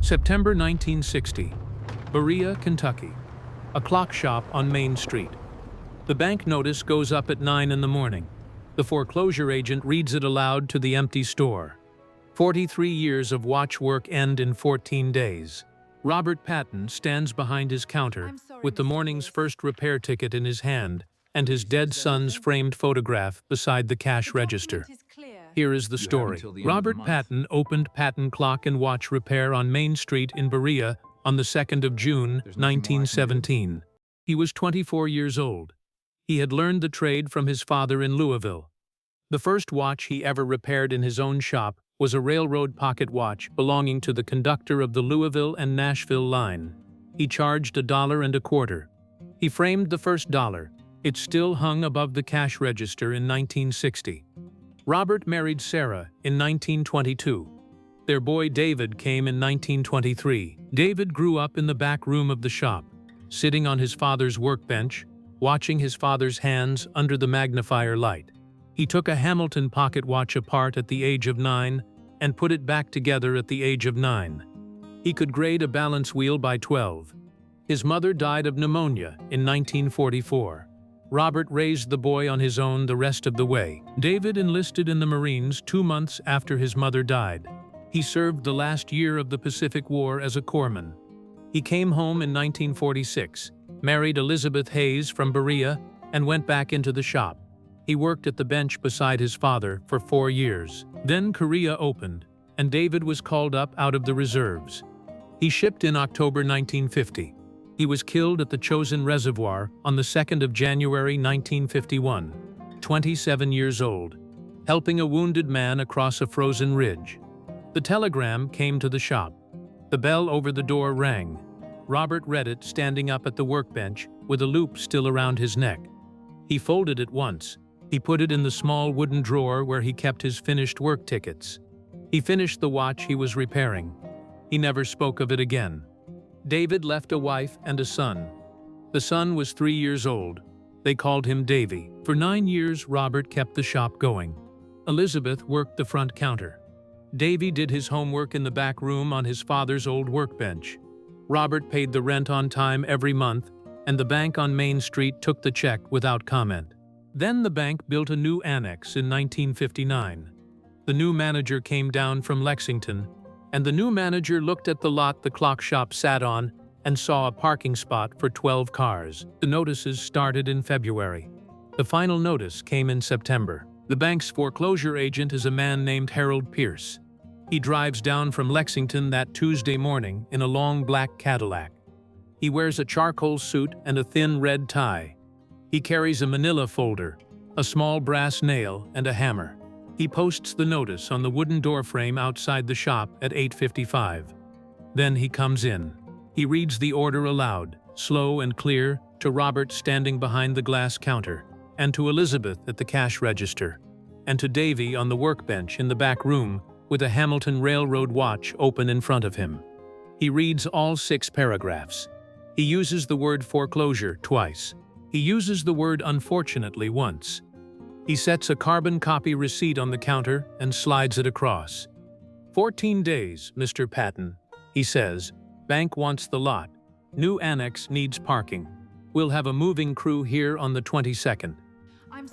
September 1960, Berea, Kentucky. A clock shop on Main Street. The bank notice goes up at 9 in the morning. The foreclosure agent reads it aloud to the empty store. 43 years of watch work end in 14 days. Robert Patton stands behind his counter with the morning's first repair ticket in his hand and his dead son's framed photograph beside the cash register. Here is the story. Robert Patton opened Patton Clock and Watch Repair on Main Street in Berea on the 2nd of June, 1917. He was 24 years old. He had learned the trade from his father in Louisville. The first watch he ever repaired in his own shop was a railroad pocket watch belonging to the conductor of the Louisville and Nashville line. He charged $1.25. He framed the first dollar. It still hung above the cash register in 1960. Robert married Sarah in 1922. Their boy David came in 1923. David grew up in the back room of the shop, sitting on his father's workbench, watching his father's hands under the magnifier light. He took a Hamilton pocket watch apart at the age of 9 and put it back together at the age of 9. He could grade a balance wheel by 12. His mother died of pneumonia in 1944. Robert raised the boy on his own the rest of the way. David enlisted in the Marines 2 months after his mother died. He served the last year of the Pacific War as a corpsman. He came home in 1946, married Elizabeth Hayes from Berea, and went back into the shop. He worked at the bench beside his father for 4 years. Then Korea opened, and David was called up out of the reserves. He shipped in October 1950. He was killed at the Chosin Reservoir on the 2nd of January 1951, 27 years old, helping a wounded man across a frozen ridge. The telegram came to the shop. The bell over the door rang. Robert read it standing up at the workbench with a loop still around his neck. He folded it once. He put it in the small wooden drawer where he kept his finished work tickets. He finished the watch he was repairing. He never spoke of it again. David left a wife and a son. The son was 3 years old. They called him Davy. For 9 years, Robert kept the shop going. Elizabeth worked the front counter. Davy did his homework in the back room on his father's old workbench. Robert paid the rent on time every month, and the bank on Main Street took the check without comment. Then the bank built a new annex in 1959. The new manager came down from Lexington, and the new manager looked at the lot the clock shop sat on and saw a parking spot for 12 cars. The notices started in February. The final notice came in September. The bank's foreclosure agent is a man named Harold Pierce. He drives down from Lexington that Tuesday morning in a long black Cadillac. He wears a charcoal suit and a thin red tie. He carries a manila folder, a small brass nail, and a hammer. He posts the notice on the wooden doorframe outside the shop at 8:55. Then he comes in. He reads the order aloud, slow and clear, to Robert standing behind the glass counter, and to Elizabeth at the cash register, and to Davy on the workbench in the back room with a Hamilton Railroad watch open in front of him. He reads all 6 paragraphs. He uses the word foreclosure twice. He uses the word unfortunately once. He sets a carbon copy receipt on the counter and slides it across. 14 days, Mr. Patton, he says. Bank wants the lot. New annex needs parking. We'll have a moving crew here on the 22nd.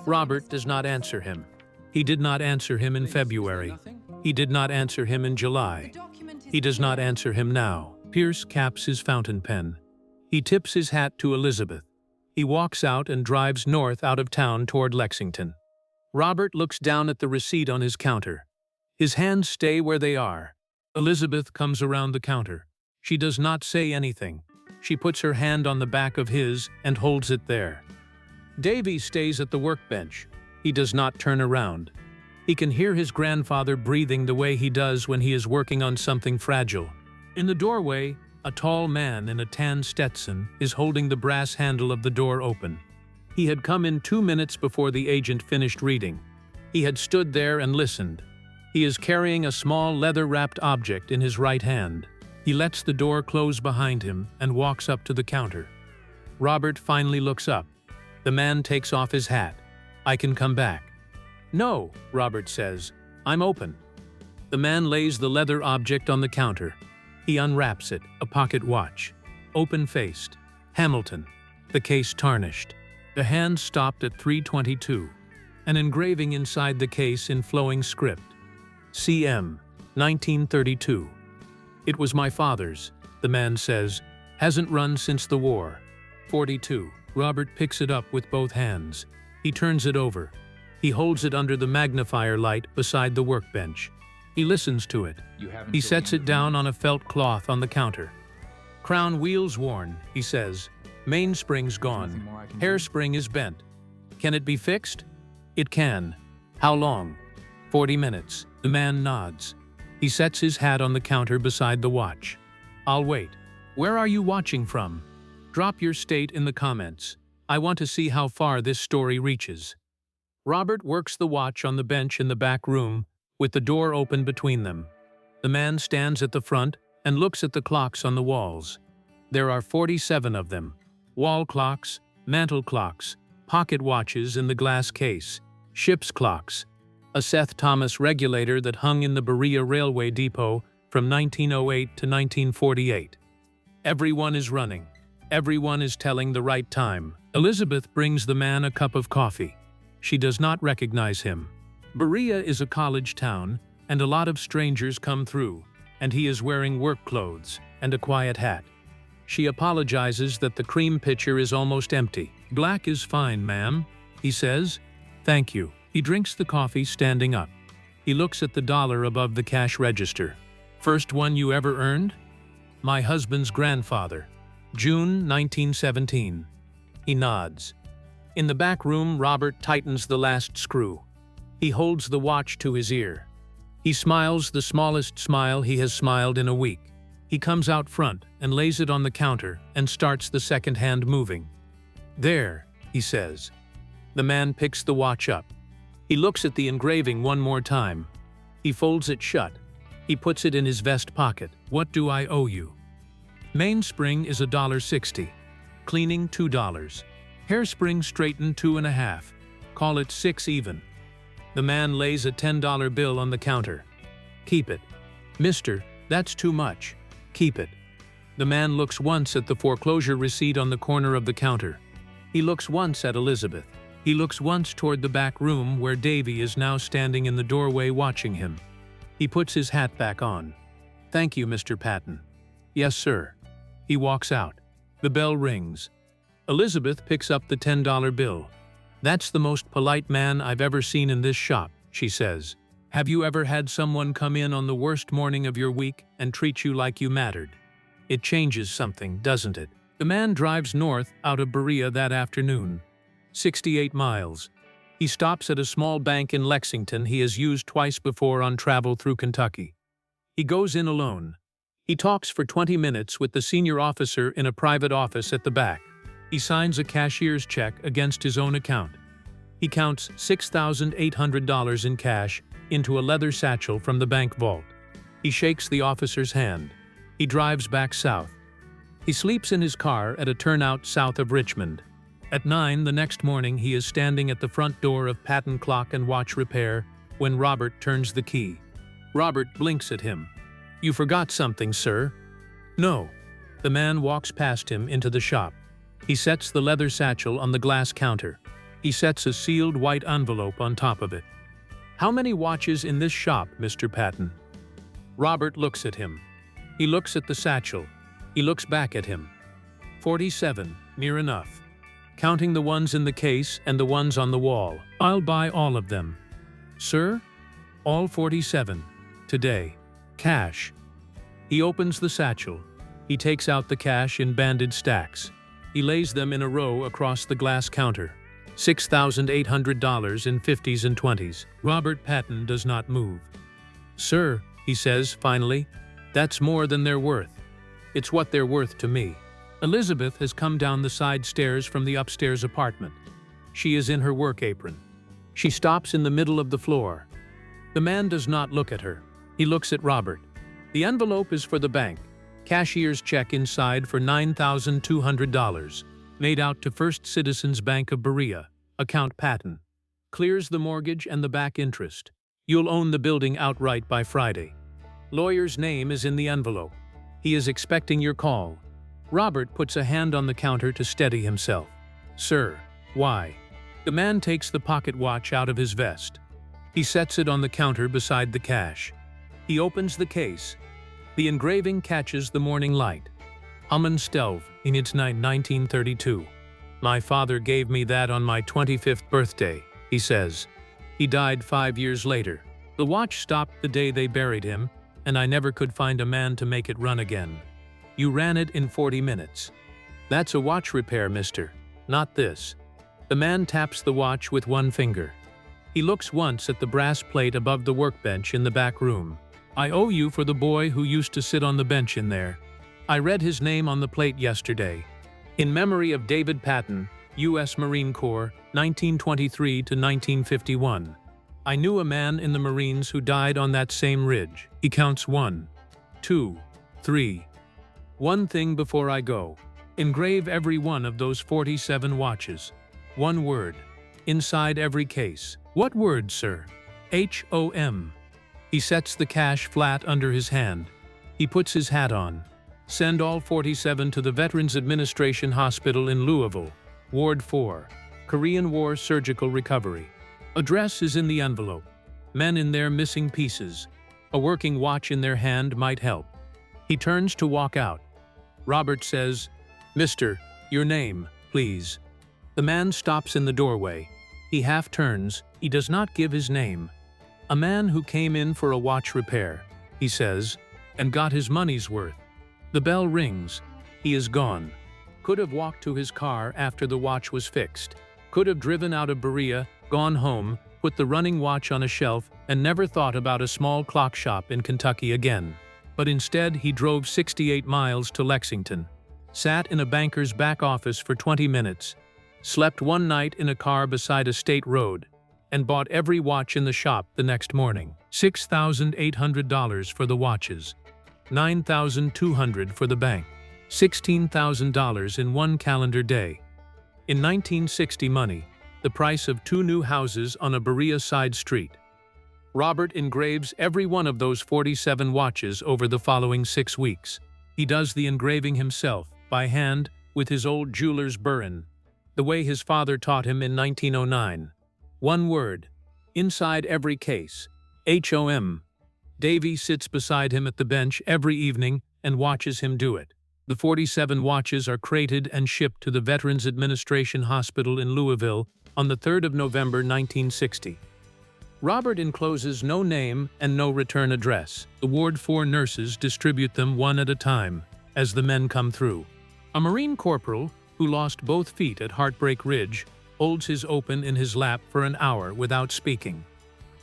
Robert does not answer him. He did not answer him in February. He did not answer him in July. He does not answer him now. Pierce caps his fountain pen. He tips his hat to Elizabeth. He walks out and drives north out of town toward Lexington. Robert looks down at the receipt on his counter. His hands stay where they are. Elizabeth comes around the counter. She does not say anything. She puts her hand on the back of his and holds it there. Davy stays at the workbench. He does not turn around. He can hear his grandfather breathing the way he does when he is working on something fragile. In the doorway, a tall man in a tan Stetson is holding the brass handle of the door open. He had come in 2 minutes before the agent finished reading. He had stood there and listened. He is carrying a small leather-wrapped object in his right hand. He lets the door close behind him and walks up to the counter. Robert finally looks up. The man takes off his hat. I can come back. No, Robert says. I'm open. The man lays the leather object on the counter. He unwraps it, a pocket watch. Open-faced. Hamilton. The case tarnished. The hand stopped at 322. An engraving inside the case in flowing script. CM, 1932. It was my father's, the man says. Hasn't run since the war. 42. Robert picks it up with both hands. He turns it over. He holds it under the magnifier light beside the workbench. He listens to it. He sets it down on a felt cloth on the counter. Crown wheels worn, he says. Mainspring's gone. Hairspring is bent. Can it be fixed? It can. How long? 40 minutes. The man nods. He sets his hat on the counter beside the watch. I'll wait. Where are you watching from? Drop your state in the comments. I want to see how far this story reaches. Robert works the watch on the bench in the back room, with the door open between them. The man stands at the front and looks at the clocks on the walls. There are 47 of them. Wall clocks, mantel clocks, pocket watches in the glass case, ship's clocks, a Seth Thomas regulator that hung in the Berea Railway Depot from 1908 to 1948. Everyone is running. Everyone is telling the right time. Elizabeth brings the man a cup of coffee. She does not recognize him. Berea is a college town, and a lot of strangers come through, and he is wearing work clothes and a quiet hat. She apologizes that the cream pitcher is almost empty. Black is fine, ma'am, he says. Thank you. He drinks the coffee standing up. He looks at the dollar above the cash register. First one you ever earned? My husband's grandfather. June 1917. He nods. In the back room, Robert tightens the last screw. He holds the watch to his ear. He smiles the smallest smile he has smiled in a week. He comes out front and lays it on the counter and starts the second hand moving. There, he says. The man picks the watch up. He looks at the engraving one more time. He folds it shut. He puts it in his vest pocket. What do I owe you? Mainspring is $1.60. Cleaning $2. Hairspring straightened $2.50. Call it $6 even. The man lays a $10 bill on the counter. Keep it. Mister, that's too much. Keep it. The man looks once at the foreclosure receipt on the corner of the counter. He looks once at Elizabeth. He looks once toward the back room where Davy is now standing in the doorway watching him. He puts his hat back on. Thank you, Mr. Patton. Yes, sir. He walks out. The bell rings. Elizabeth picks up the $10 bill. That's the most polite man I've ever seen in this shop, she says. Have you ever had someone come in on the worst morning of your week and treat you like you mattered? It changes something, doesn't it? The man drives north out of Berea that afternoon. 68 miles. He stops at a small bank in Lexington he has used twice before on travel through Kentucky. He goes in alone. He talks for 20 minutes with the senior officer in a private office at the back. He signs a cashier's check against his own account. He counts $6,800 in cash into a leather satchel from the bank vault. He shakes the officer's hand. He drives back south. He sleeps in his car at a turnout south of Richmond. At 9 the next morning, he is standing at the front door of Patton Clock and Watch Repair when Robert turns the key. Robert blinks at him. You forgot something, sir. No. The man walks past him into the shop. He sets the leather satchel on the glass counter. He sets a sealed white envelope on top of it. How many watches in this shop, Mr. Patton? Robert looks at him. He looks at the satchel. He looks back at him. 47, near enough. Counting the ones in the case and the ones on the wall. I'll buy all of them. Sir? All 47. Today. Cash. He opens the satchel. He takes out the cash in banded stacks. He lays them in a row across the glass counter. $6,800 in 50s and 20s. Robert Patton does not move. Sir, he says finally, that's more than they're worth. It's what they're worth to me. Elizabeth has come down the side stairs from the upstairs apartment. She is in her work apron. She stops in the middle of the floor. The man does not look at her. He looks at Robert. The envelope is for the bank. Cashier's check inside for $9,200. Made out to First Citizens Bank of Berea. Account Patton. Clears the mortgage and the back interest. You'll own the building outright by Friday. Lawyer's name is in the envelope. He is expecting your call." Robert puts a hand on the counter to steady himself. "Sir, why?" The man takes the pocket watch out of his vest. He sets it on the counter beside the cash. He opens the case. The engraving catches the morning light. "Hummen Stelv, in its 1932. My father gave me that on my 25th birthday," he says. "He died 5 years later. The watch stopped the day they buried him, and I never could find a man to make it run again. You ran it in 40 minutes. That's a watch repair, mister. Not this." The man taps the watch with one finger. He looks once at the brass plate above the workbench in the back room. "I owe you for the boy who used to sit on the bench in there. I read his name on the plate yesterday. In memory of David Patton, U.S. Marine Corps, 1923 to 1951. I knew a man in the Marines who died on that same ridge." He counts 1, 2, 3. "One thing before I go. Engrave every one of those 47 watches. One word. Inside every case." "What word, sir?" "HOM." He sets the cash flat under his hand. He puts his hat on. "Send all 47 to the Veterans Administration Hospital in Louisville, Ward 4, Korean War Surgical Recovery. Address is in the envelope. Men in there missing pieces. A working watch in their hand might help." He turns to walk out. Robert says, "Mister, your name, please." The man stops in the doorway. He half turns. He does not give his name. "A man who came in for a watch repair," he says, "and got his money's worth." The bell rings. He is gone. Could have walked to his car after the watch was fixed. Could have driven out of Berea, gone home, put the running watch on a shelf, and never thought about a small clock shop in Kentucky again. But instead, he drove 68 miles to Lexington, sat in a banker's back office for 20 minutes, slept one night in a car beside a state road, and bought every watch in the shop the next morning. $6,800 for the watches, $9,200 for the bank, $16,000 in one calendar day. In 1960 money, the price of 2 new houses on a Berea side street. Robert engraves every one of those 47 watches over the following 6 weeks. He does the engraving himself, by hand, with his old jeweler's burin, the way his father taught him in 1909. One word. Inside every case. HOM. Davy sits beside him at the bench every evening and watches him do it. The 47 watches are crated and shipped to the Veterans Administration Hospital in Louisville on the 3rd of November 1960. Robert encloses no name and no return address. The Ward 4 nurses distribute them one at a time as the men come through. A Marine corporal, who lost both feet at Heartbreak Ridge, holds his open in his lap for an hour without speaking.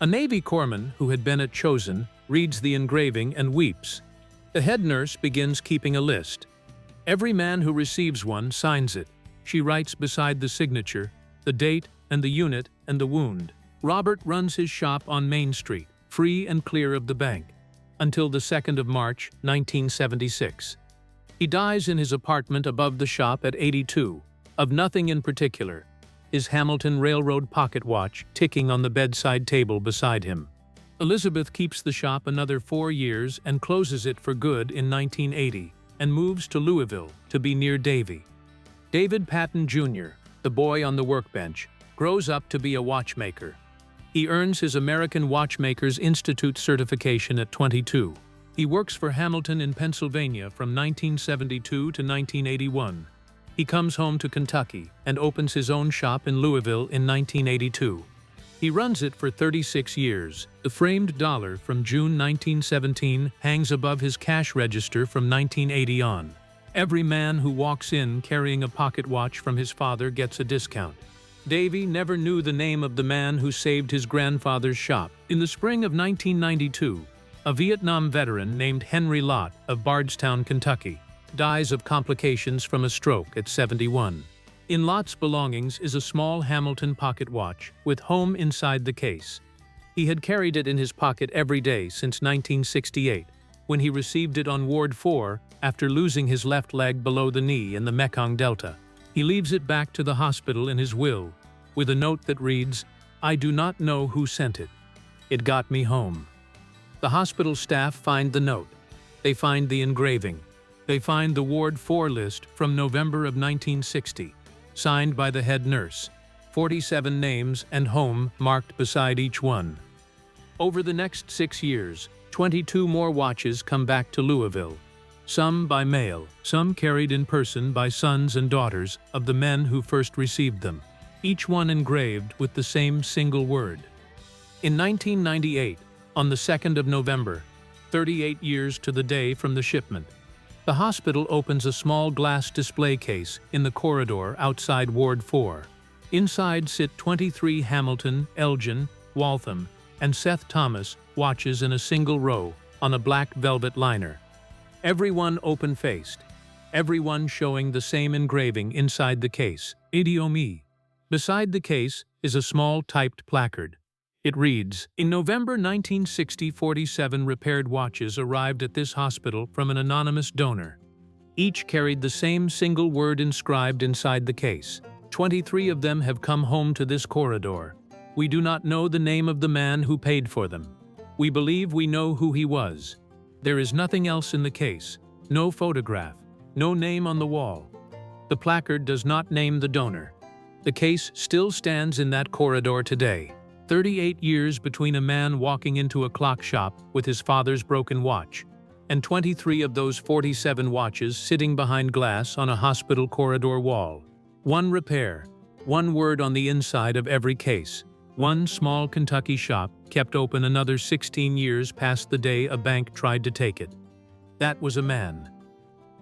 A Navy corpsman, who had been at Chosin, reads the engraving and weeps. The head nurse begins keeping a list. Every man who receives one signs it. She writes beside the signature the date and the unit and the wound. Robert runs his shop on Main Street, free and clear of the bank, until the 2nd of March, 1976. He dies in his apartment above the shop at 82, of nothing in particular, his Hamilton Railroad pocket watch ticking on the bedside table beside him. Elizabeth keeps the shop another 4 years and closes it for good in 1980 and moves to Louisville to be near Davy. David Patton Jr., the boy on the workbench, grows up to be a watchmaker. He earns his American Watchmakers Institute certification at 22. He works for Hamilton in Pennsylvania from 1972 to 1981. He comes home to Kentucky and opens his own shop in Louisville in 1982. He runs it for 36 years. The framed dollar from June 1917 hangs above his cash register from 1980 on. Every man who walks in carrying a pocket watch from his father gets a discount. Davy never knew the name of the man who saved his grandfather's shop. In the spring of 1992, a Vietnam veteran named Henry Lott of Bardstown, Kentucky, dies of complications from a stroke at 71. In Lott's belongings is a small Hamilton pocket watch with home inside the case. He had carried it in his pocket every day since 1968, when he received it on Ward 4 after losing his left leg below the knee in the Mekong Delta. He leaves it back to the hospital in his will, with a note that reads, "I do not know who sent it. It got me home." The hospital staff find the note. They find the engraving. They find the Ward 4 list from November of 1960, signed by the head nurse, 47 names and home marked beside each one. Over the next 6 years, 22 more watches come back to Louisville, some by mail, some carried in person by sons and daughters of the men who first received them, each one engraved with the same single word. In 1998, on the 2nd of November, 38 years to the day from the shipment, the hospital opens a small glass display case in the corridor outside Ward 4. Inside sit 23 Hamilton, Elgin, Waltham, and Seth Thomas watches in a single row on a black velvet liner. Everyone open-faced, everyone showing the same engraving inside the case, idiome. Beside the case is a small typed placard. It reads, "In November 1960, 47 repaired watches arrived at this hospital from an anonymous donor. Each carried the same single word inscribed inside the case. 23 of them have come home to this corridor. We do not know the name of the man who paid for them. We believe we know who he was. There is nothing else in the case, no photograph, no name on the wall. The placard does not name the donor. The case still stands in that corridor today. 38 years between a man walking into a clock shop with his father's broken watch, and 23 of those 47 watches sitting behind glass on a hospital corridor wall. One repair, one word on the inside of every case. One small Kentucky shop kept open another 16 years past the day a bank tried to take it. That was a man."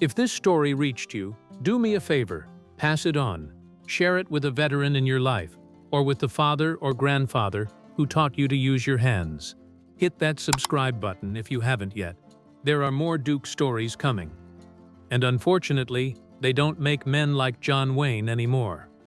If this story reached you, do me a favor, pass it on. Share it with a veteran in your life, or with the father or grandfather who taught you to use your hands. Hit that subscribe button if you haven't yet. There are more Duke stories coming. And unfortunately, they don't make men like John Wayne anymore.